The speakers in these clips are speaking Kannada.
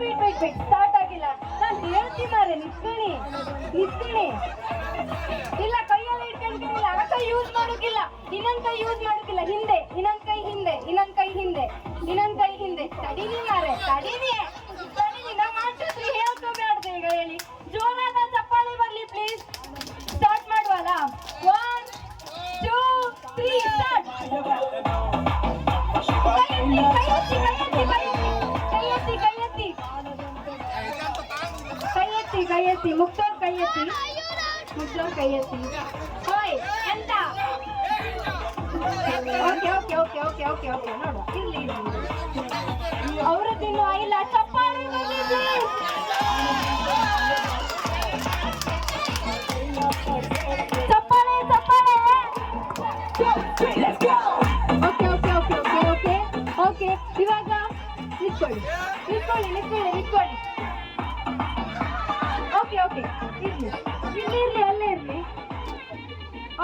ವೇಟ್ ಸ್ಟಾರ್ಟ್ ಆಗಿಲ್ಲ. ನಾನು ಹೇಳ್ತೀನಿ ಮಾರೆ, ನಿತ್ಕೊಳ್ಳಿ. ಇಲ್ಲ ಕೈಯಲ್ಲಿ ಇಟ್ಕೊಂಡಿಲ್ಲ, ಆ ಕೈ ಯೂಸ್ ಮಾಡೋಕಿಲ್ಲ, ಇನ್ನೊಂದ್ ಕೈ ಯೂಸ್ ಮಾಡೋಕಿಲ್ಲ. ಹಿಂದೆ ಇನ್ನೊಂದ್ ಕೈ ಹಿಂದೆ ತಡೀನಿ ಮಾರೆ, ತಡೀನಿ. ನಾ ಮಾಡ್ತಿದ್ರಿ ಹೇಳ್ಕೋಬೇಡ್ದೆ. ಈಗ ಹೇಳಿ, ಜೋರಾದ ಚಪ್ಪಾಳೆ ಬರ್ಲಿ ಪ್ಲೀಸ್. ಸ್ಟಾರ್ಟ್ ಮಾಡುವಲ್ಲ? 1 2 3 ಸ್ಟಾರ್ಟ್. ಕೈ ಎತ್ತಿ ಮುಕ್ತೋರ್ ಕೈ ಎತ್ತಿ. ಹೋಯ್ ಎಂತ? ಓಕೆ ನೋಡು, ಇರ್ಲಿ. ಅವ್ರದ್ದೇನು ಇಲ್ಲ, ಚಪ್ಪಾಳೆ ಬರ್ಲಿ ಪ್ಲೀಸ್. ಚಪ್ಪಾಳೆ. ಓಕೆ ಇವಾಗ ನಿಂತ್ಕೊಳ್ಳಿ. ಓಕೆ ಇರ್ಲಿ, ಅಲ್ಲೇ ಇರ್ಲಿ.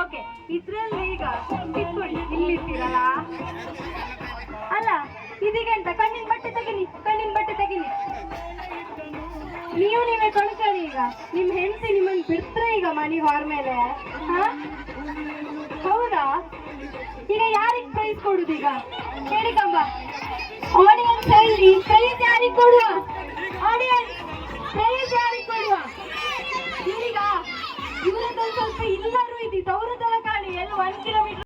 ಓಕೆ, ಇದ್ರಲ್ಲಿ ಈಗ ನಿಂತ್ಕೊಳ್ಳಿ. ಇಲ್ಲಿರ್ತೀರಲ್ಲ, ಅಲ್ಲ ಇದೀಗ ಎಂತ? ಕಣ್ಣಿನ ಬಟ್ಟೆ ತೆಗೀನಿ. ನೀವೇ ಕಳ್ಕೊಳ್ಳಿ. ಈಗ ನಿಮ್ ಹೆಂಡತಿ ನಿಮ್ಮನ್ನು ಬಿಡ್ತಾರೆ ಈಗ ಮನಿ ಹಾರ್ ಮೇಲೆ? ಹೌದಾ? ಈಗ ಯಾರಿಗೆ ಪ್ರೈಸ್ ಕೊಡುದೀಗ ಹೇಳಿ ಕಂಬ? ಆಡಿಯನ್ಸ್ ಹೇಳಿ, ಪ್ರೈಸ್ ಯಾರಿಗೆ ಕೊಡುವ? ಈಗ ಇವರದ್ದು ಸ್ವಲ್ಪ ಎಲ್ಲರೂ ಇದ್ದಿತ್ತು, ಅವ್ರದ್ದೆಲ್ಲ ಕಾಣಿ ಎಲ್ಲ 1 ಕಿಲೋಮೀಟರ್